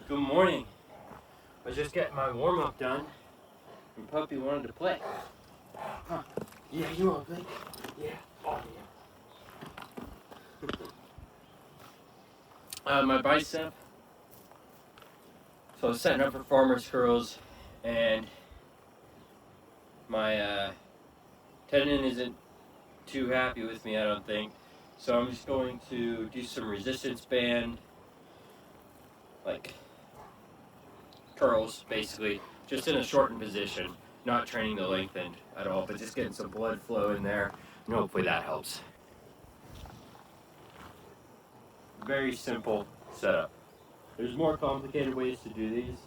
Good morning. I was just getting my warm-up done, and Puppy wanted to play. Huh. Yeah, you want to play? Yeah. Oh, yeah. My bicep. So I was setting up for farmer's curls, and my tendon isn't too happy with me, I don't think. So I'm just going to do some resistance band, like curls, basically, just in a shortened position, not training the length end at all, but just getting some blood flow in there, and hopefully that helps. Very simple setup. There's more complicated ways to do these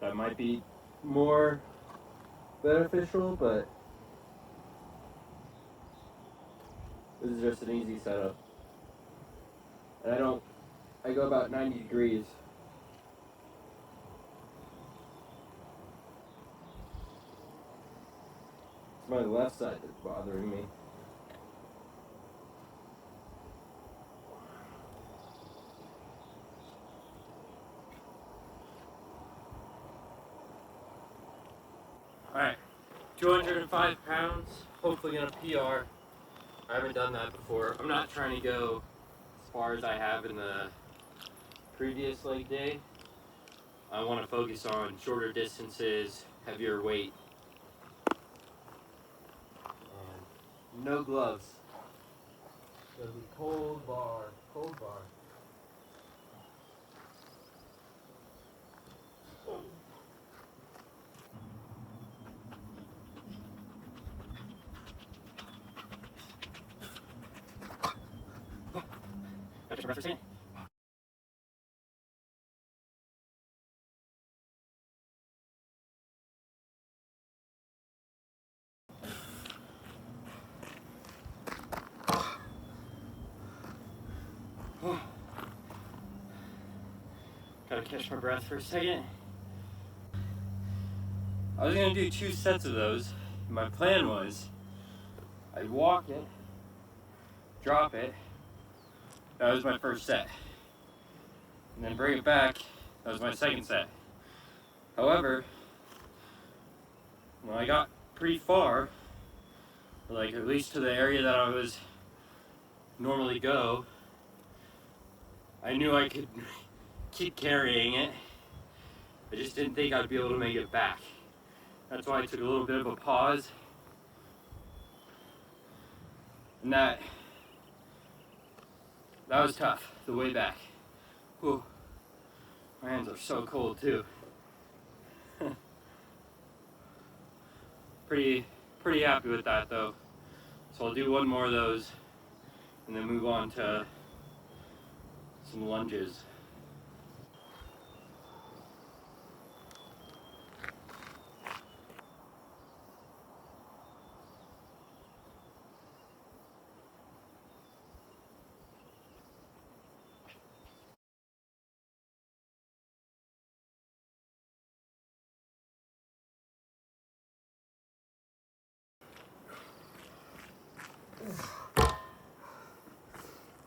that might be more beneficial, but this is just an easy setup. And I go about 90 degrees. It's my left side that's bothering me. Alright, 205 pounds, hopefully gonna PR. I haven't done that before. I'm not trying to go as far as I have in the previous leg day. I want to focus on shorter distances, heavier weight, and no gloves. It'll be cold bar, cold bar. Gotta catch my breath for a second. I was gonna do 2 sets of those. My plan was I'd walk it, drop it. That was my first set. And then bring it back. That was my second set. However, when I got pretty far, like at least to the area that I was normally go, I knew I could keep carrying it. I just didn't think I'd be able to make it back. That's why I took a little bit of a pause. And that was tough, the way back. Whew. My hands are so cold too. Pretty happy with that though. So I'll do one more of those and then move on to some lunges.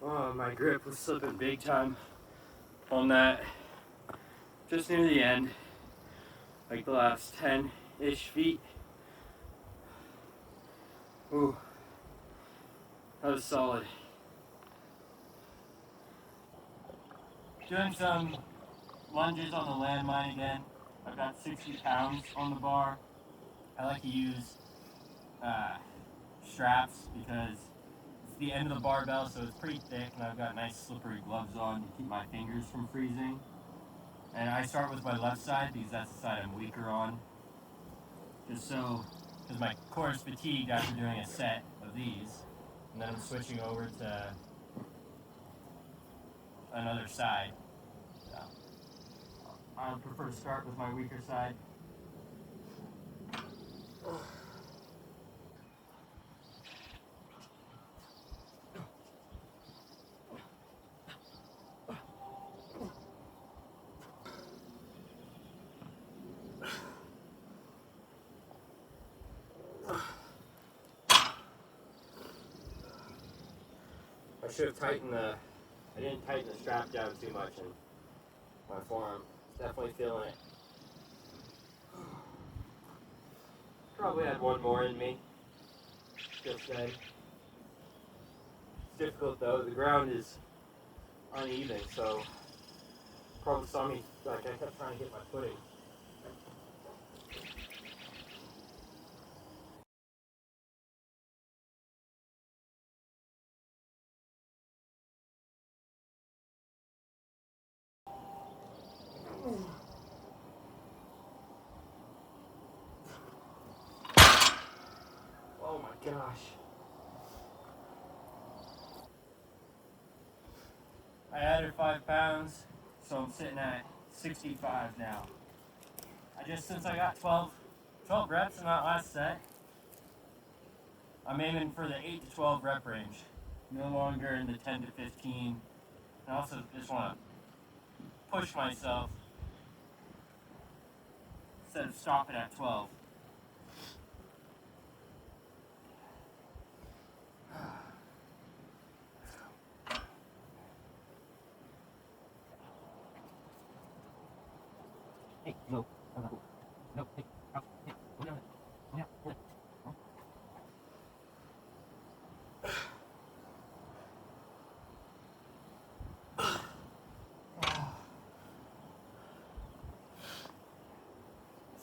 Oh, my grip was slipping big time on that. Just near the end, like the last 10-ish feet. Ooh, that was solid. Doing some lunges on the landmine again. I've got 60 pounds on the bar. I like to use straps because it's the end of the barbell, so it's pretty thick, and I've got nice slippery gloves on to keep my fingers from freezing. And I start with my left side because that's the side I'm weaker on. Just so, because my core is fatigued after doing a set of these, and then I'm switching over to another side. So I prefer to start with my weaker side. I should have tightened I didn't tighten the strap down too much, and my forearm Definitely feeling it. Probably had one more in me. Just then. It's difficult though. The ground is uneven, so probably saw me like I kept trying to get my footing. Oh my gosh. I added 5 pounds, so I'm sitting at 65 now. Since I got 12 reps in that last set, I'm aiming for the 8 to 12 rep range. No longer in the 10 to 15. I also just want to push myself instead of stopping at 12. Hey, no, no, hey, out, hey, go down, yeah, yeah.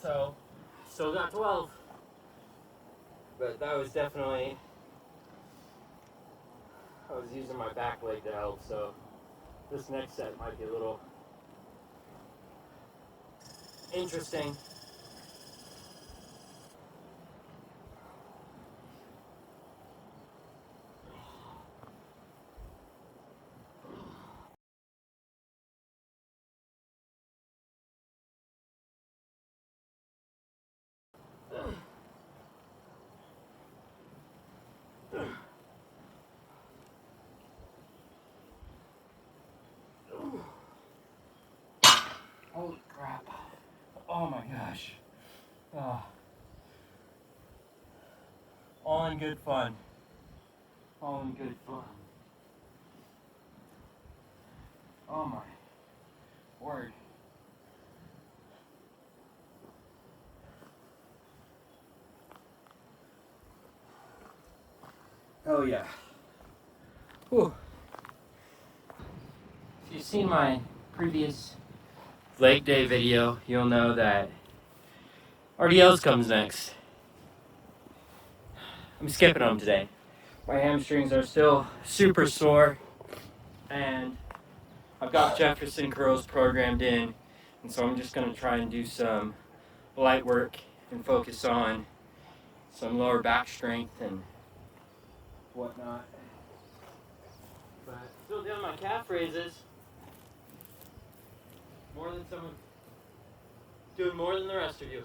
So, still got 12, but that was definitely, I was using my back leg to help, so this next set might be a little interesting. Holy crap. Oh my gosh. Oh. All in good fun. All in good fun. Oh my word. Oh yeah. Whew. If you've seen my previous leg day video, you'll know that RDLs comes next. I'm skipping them today. My hamstrings are still super sore, and I've got Jefferson curls programmed in, and so I'm just going to try and do some light work and focus on some lower back strength and whatnot. But still doing my calf raises. Doing more than the rest of you.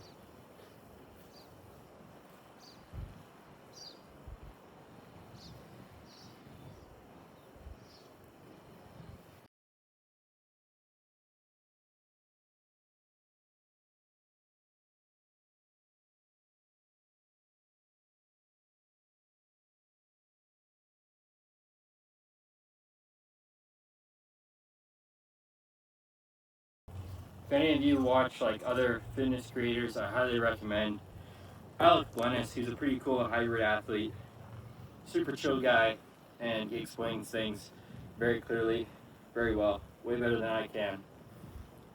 If any of you watch like other fitness creators, I highly recommend Alex Glennis. He's a pretty cool hybrid athlete, super chill guy, and he explains things very clearly, very well, way better than I can,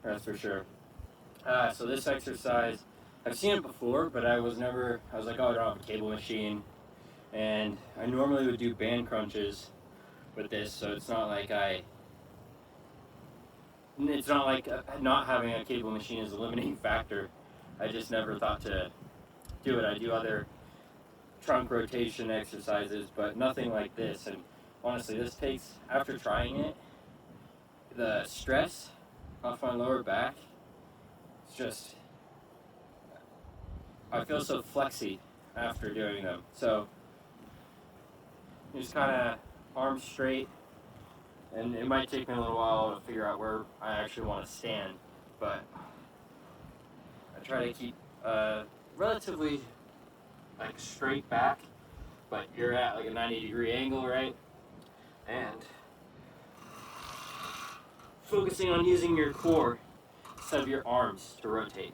that's for sure. So this exercise, I've seen it before, but I was like, oh, I don't have a cable machine, and I normally would do band crunches with this, so it's not like not having a cable machine is a limiting factor. I just never thought to do it. I do other trunk rotation exercises, but nothing like this. And honestly, this takes, after trying it, the stress off my lower back, it's just, I feel so flexy after doing them. So, just kind of arms straight, and it might take me a little while to figure out where I actually want to stand, but I try to keep relatively like straight back, but you're at like a 90-degree angle, right? And focusing on using your core set of your arms to rotate.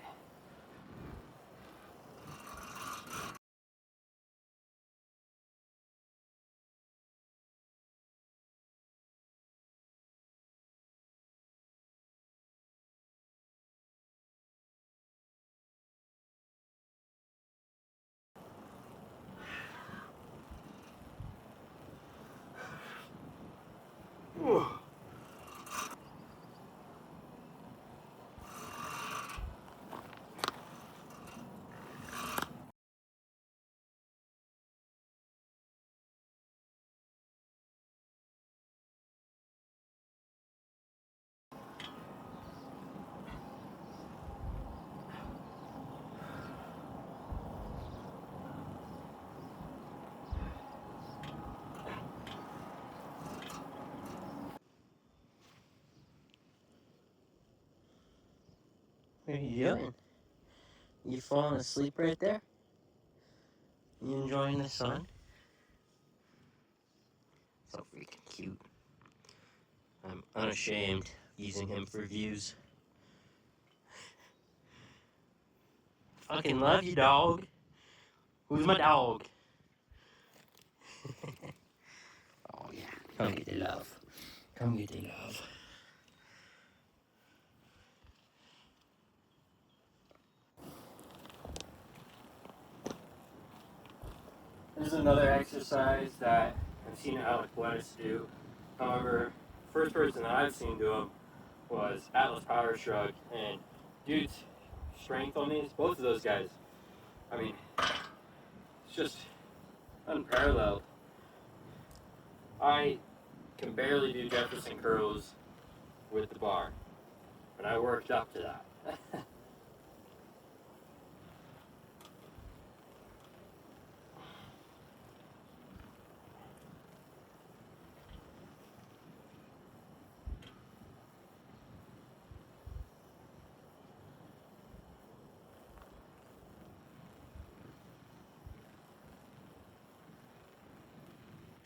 What are you doing? You falling asleep right there? You enjoying the sun? So freaking cute. I'm unashamed using him for views. Fucking love you, dog. Who's my dog? Oh yeah, come get the love. Come get the love. This is another exercise that I've seen Alex Glennis do. However, first person that I've seen do them was Atlas Power Shrug, and dude's strength on these, both of those guys, I mean, it's just unparalleled. I can barely do Jefferson curls with the bar, but I worked up to that.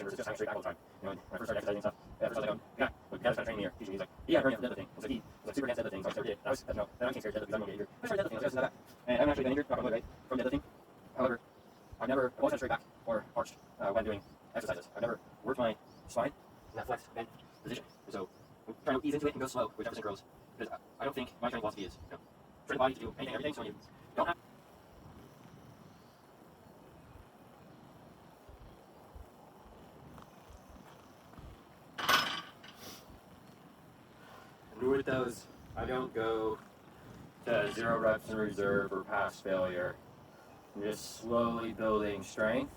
Just kind of straight back all the time. You know, when I first started exercising and stuff, at first I was like, yeah, well, the guy was kind of training me here, teaching me. He's like, he had hernia from deadlifting. He was like super against deadlifting, so I started it. I was, you know, then I became scared of deadlifting because I'm going to get injured. I started deadlifting, I was like, that. And I haven't actually been injured, knock on wood, right, from deadlifting. However, I've always had straight back or arched when doing exercises. I've never worked my spine in that flex bent position. And so I'm trying to ease into it and go slow with Jefferson curls because I don't think my training philosophy is, you know, train the body to do anything, everything. So when you don't have and with those, I don't go to 0 reps in reserve or past failure. I'm just slowly building strength,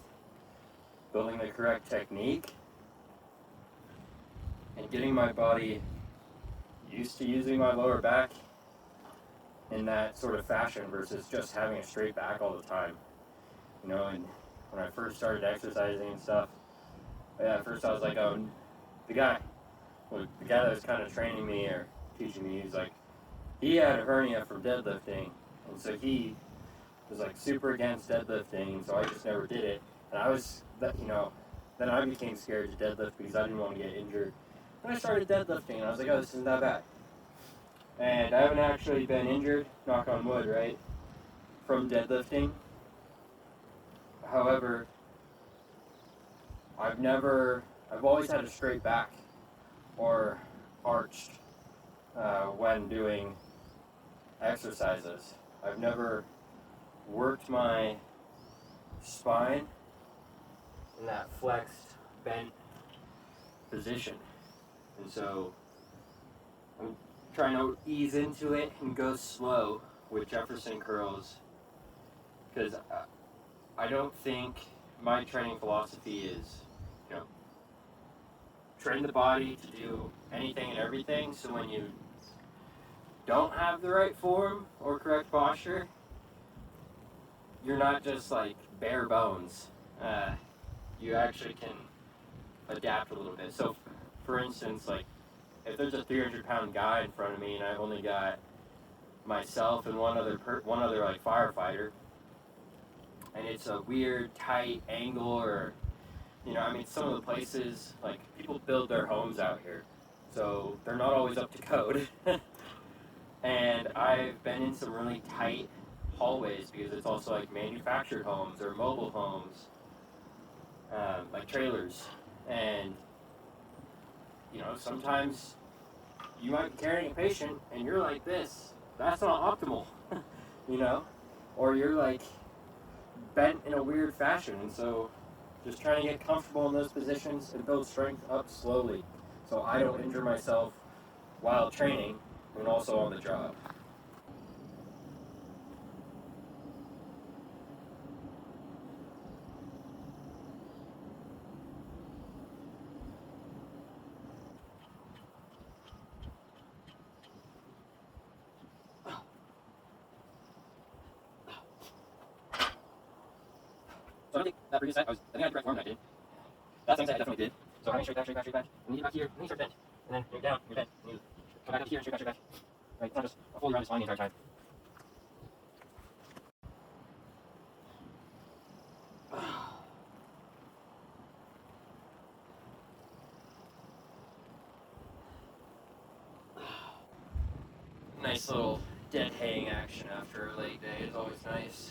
building the correct technique, and getting my body used to using my lower back in that sort of fashion versus just having a straight back all the time. You know, and when I first started exercising and stuff, yeah, at first I was like, oh, the guy that was kind of training me or teaching me, he's like, he had a hernia from deadlifting, and so he was like super against deadlifting, so I just never did it. And I was, you know, then I became scared to deadlift because I didn't want to get injured. And I started deadlifting, and I was like, oh, this isn't that bad. And I haven't actually been injured, knock on wood, right, from deadlifting. However, I've always had a straight back or arched when doing exercises. I've never worked my spine in that flexed, bent position. And so I'm trying to ease into it and go slow with Jefferson curls because I don't think my training philosophy is, you know, train the body to do anything and everything, so when you don't have the right form or correct posture, you're not just like bare bones. You actually can adapt a little bit. So, for instance, like if there's a 300-pound guy in front of me and I've only got myself and one other like firefighter, and it's a weird tight angle, or you know, I mean, some of the places like people build their homes out here, so they're not always up to code. And I've been in some really tight hallways because it's also like manufactured homes or mobile homes, like trailers. And, sometimes you might be carrying a patient and you're like this. That's not optimal, you know? Or you're like bent in a weird fashion. And so just trying to get comfortable in those positions and build strength up slowly so I don't injure myself while training and also on the job. So I think that previous set, I think I had the right form that I did. That second set I definitely did. So having straight back, straight back, straight back. And you get back here, and then you start bent. And then you're down, you're bent. And you come back up here and straight back, straight back. Right? It's not just a fully rounded spine the entire time. Nice little dead hang action after a leg day is always nice.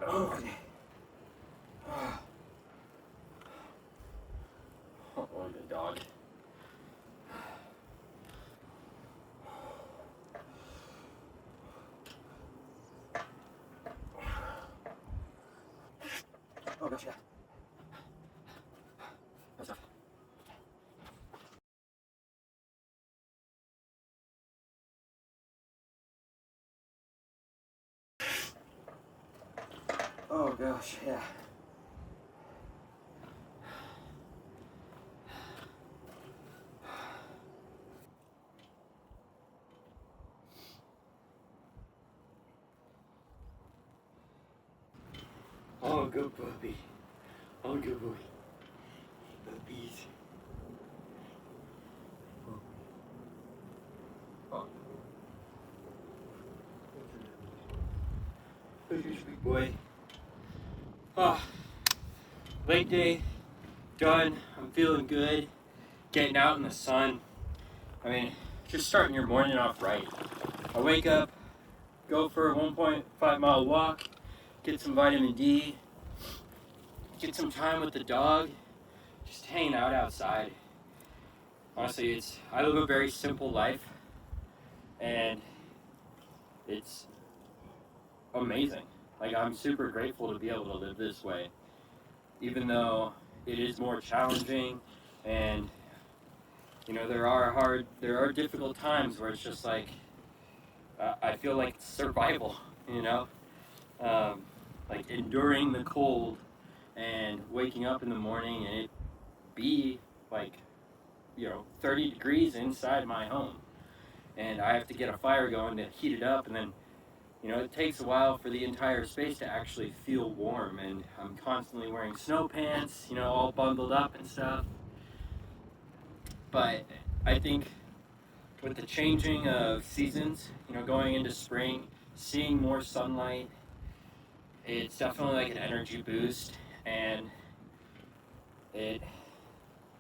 Okay. Oh, good dog. Oh gosh, yeah. That's tough. Oh gosh, yeah. Oh, good puppy. Oh, good boy. Puppies. Oh. Who's your sweet boy? Oh, leg day done. I'm feeling good. Getting out in the sun. I mean, just starting your morning off right. I wake up, go for a 1.5 mile walk, get some vitamin D, get some time with the dog, just hanging out outside. Honestly, I live a very simple life, and it's amazing. Like, I'm super grateful to be able to live this way, even though it is more challenging, and there are difficult times where it's just like I feel like it's survival, you know, like enduring the cold and waking up in the morning and it be like 30 degrees inside my home, and I have to get a fire going to heat it up, and then it takes a while for the entire space to actually feel warm, and I'm constantly wearing snow pants, all bundled up and stuff. But I think with the changing of seasons, going into spring, seeing more sunlight, it's definitely like an energy boost, and it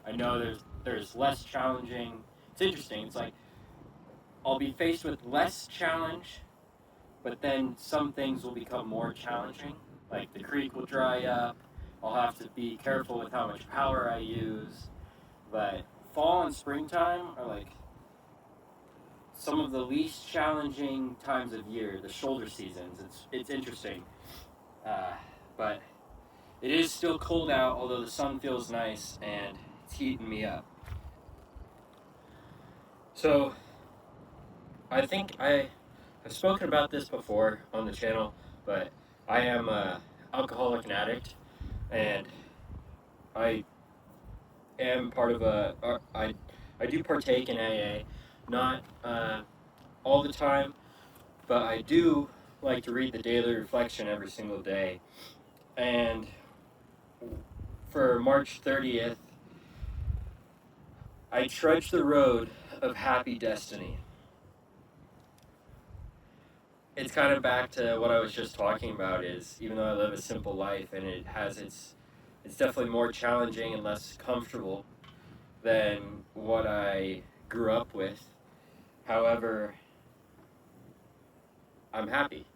I know there's less challenging. It's interesting. It's like I'll be faced with less challenge, but then some things will become more challenging. Like the creek will dry up. I'll have to be careful with how much power I use. But fall and springtime are like some of the least challenging times of year, the shoulder seasons. It's interesting, but it is still cold out, although the sun feels nice and it's heating me up. So I think I've spoken about this before on the channel, but I am a alcoholic and addict, and I am part of I do partake in AA, not all the time, but I do like to read the daily reflection every single day. And for March 30th, I trudge the road of happy destiny. It's kind of back to what I was just talking about, is even though I live a simple life and it's definitely more challenging and less comfortable than what I grew up with. However, I'm happy.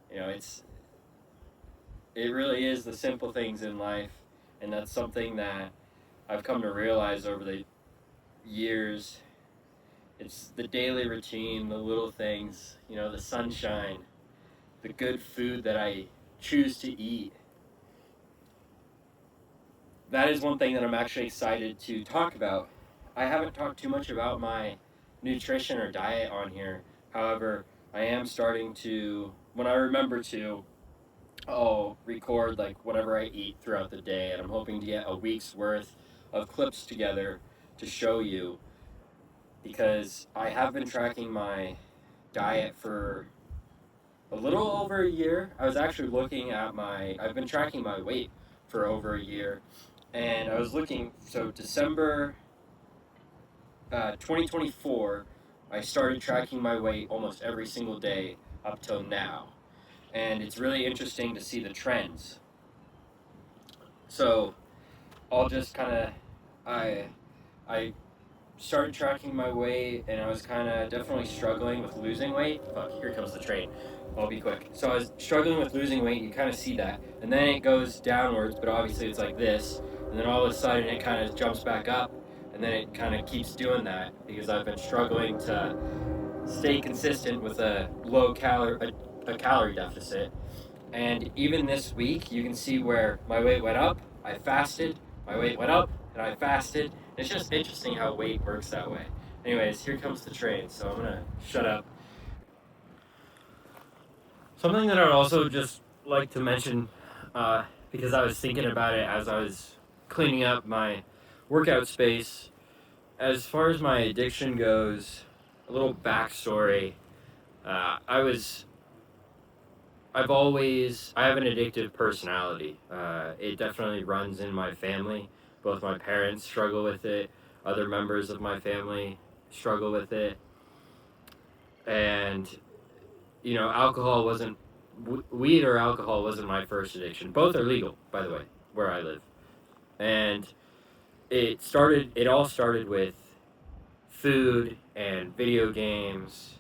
It really is the simple things in life, and that's something that I've come to realize over the years. It's the daily routine, the little things, the sunshine, the good food that I choose to eat. That is one thing that I'm actually excited to talk about. I haven't talked too much about my nutrition or diet on here. However, I am starting to, when I remember to, I'll record like whatever I eat throughout the day, and I'm hoping to get a week's worth of clips together to show you, because I have been tracking my diet for a little over a year. I was actually looking at I've been tracking my weight for over a year, and I was looking, so December 2024, I started tracking my weight almost every single day up till now. And it's really interesting to see the trends. So I'll just kind of, I started tracking my weight, and I was kind of definitely struggling with losing weight. Fuck, here comes the train. I'll be quick. So I was struggling with losing weight. You kind of see that, and then it goes downwards, but obviously it's like this, and then all of a sudden it kind of jumps back up, and then it kind of keeps doing that because I've been struggling to stay consistent with a a calorie deficit. And even this week, you can see where my weight went up, I fasted, my weight went up, and I fasted. It's just interesting how weight works that way. Anyways, here comes the train, so I'm gonna shut up. Something that I'd also just like to mention, because I was thinking about it as I was cleaning up my workout space, as far as my addiction goes, a little backstory. I was I have an addictive personality. It definitely runs in my family. Both my parents struggle with it. Other members of my family struggle with it. And, alcohol wasn't, weed or alcohol wasn't my first addiction. Both are legal, by the way, where I live. And it all started with food and video games,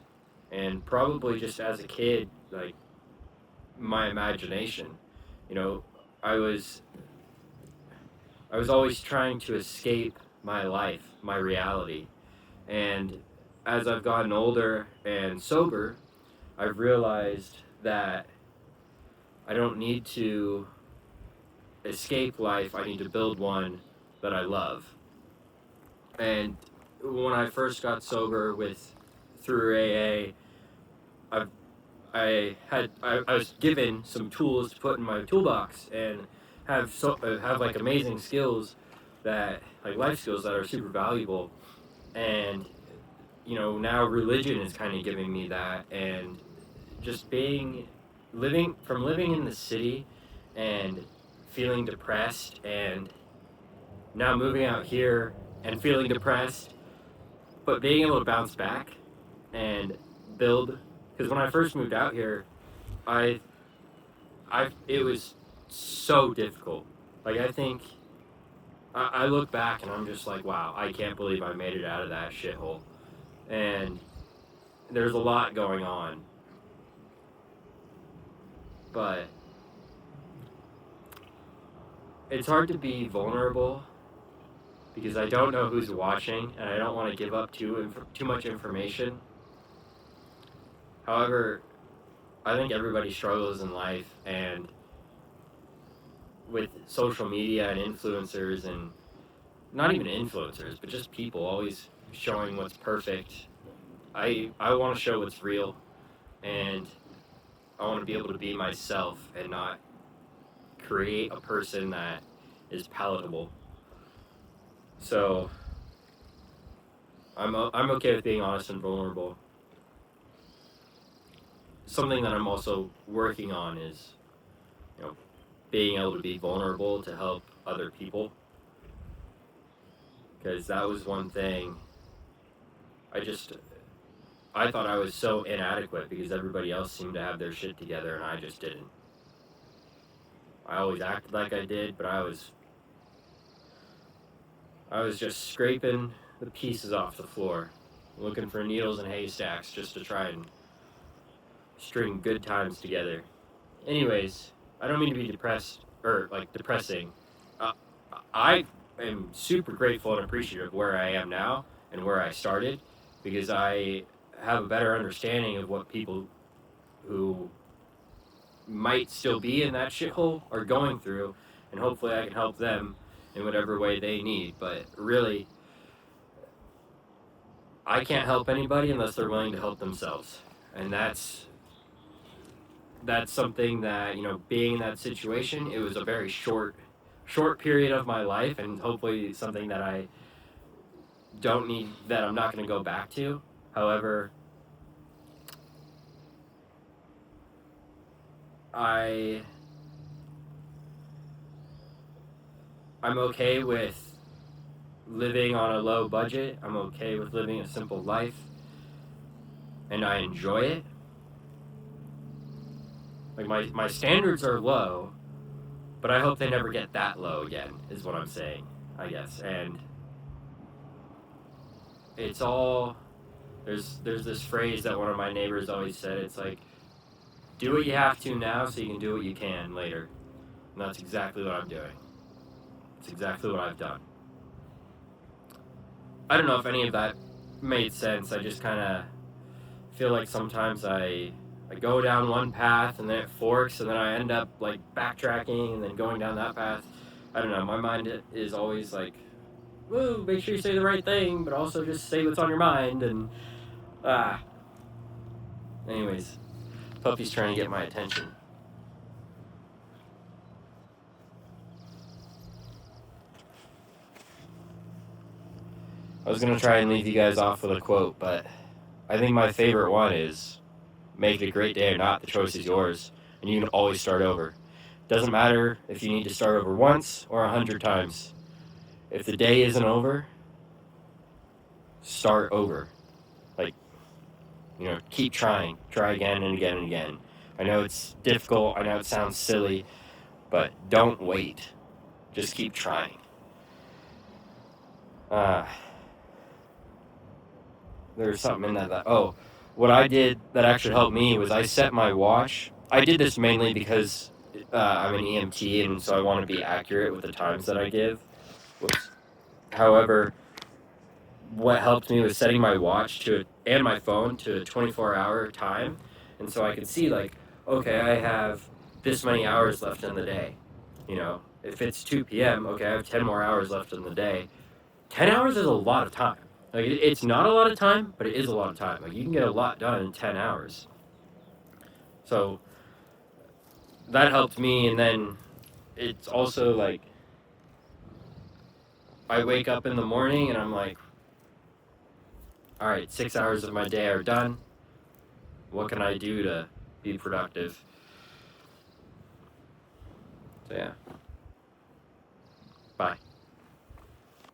and probably just as a kid, like, my imagination. You know, I was I was always trying to escape my life, my reality. And as I've gotten older and sober, I've realized that I don't need to escape life, I need to build one that I love. And when I first got sober through AA, I've I was given some tools to put in my toolbox and have like amazing skills, that like life skills that are super valuable. And now religion is kind of giving me that, and just living in the city and feeling depressed, and now moving out here and feeling depressed, but being able to bounce back and build. Because when I first moved out here, I it was so difficult. Like, I think I look back and I'm just like, wow, I can't believe I made it out of that shithole. And there's a lot going on, but it's hard to be vulnerable because I don't know who's watching and I don't want to give up too much information. However, I think everybody struggles in life, and with social media and influencers, and not even influencers, but just people always showing what's perfect, I want to show what's real, and I want to be able to be myself and not create a person that is palatable. So I'm okay with being honest and vulnerable. Something that I'm also working on is, being able to be vulnerable to help other people, because that was one thing. I thought I was so inadequate because everybody else seemed to have their shit together and I just didn't. I always acted like I did, but I was just scraping the pieces off the floor, looking for needles and haystacks just to try and string good times together. Anyways, I don't mean to be depressed or like depressing. Uh, I am super grateful and appreciative of where I am now and where I started, because I have a better understanding of what people who might still be in that shithole are going through, and hopefully I can help them in whatever way they need. But really, I can't help anybody unless they're willing to help themselves, and that's something that, being in that situation, it was a very short period of my life, and hopefully something that I don't need, that I'm not going to go back to. However, I'm okay with living on a low budget. I'm okay with living a simple life, and I enjoy it. Like, my standards are low, but I hope they never get that low again, is what I'm saying, I guess. And it's all, there's this phrase that one of my neighbors always said. It's like, do what you have to now so you can do what you can later. And that's exactly what I'm doing. It's exactly what I've done. I don't know if any of that made sense. I just kind of feel like sometimes I go down one path and then it forks, and then I end up like backtracking and then going down that path. I don't know. My mind is always like, woo, make sure you say the right thing, but also just say what's on your mind. And anyways, puppy's trying to get my attention. I was gonna try and leave you guys off with a quote, but I think my favorite one is, make it a great day or not, the choice is yours, and you can always start over. Doesn't matter if you need to start over once or 100 times. If the day isn't over, start over. Like, keep trying. Try again and again and again. I know it's difficult. I know it sounds silly, but don't wait. Just keep trying. There's something in that. Oh, what I did that actually helped me was I set my watch. I did this mainly because I'm an EMT, and so I want to be accurate with the times that I give. Whoops. However, what helped me was setting my watch and my phone to a 24-hour time, and so I could see, like, okay, I have this many hours left in the day. If it's 2 p.m., okay, I have 10 more hours left in the day. 10 hours is a lot of time. Like, it's not a lot of time, but it is a lot of time. Like, you can get a lot done in 10 hours. So that helped me, and then it's also like, I wake up in the morning and I'm like, all right, 6 hours of my day are done. What can I do to be productive? So yeah. Bye.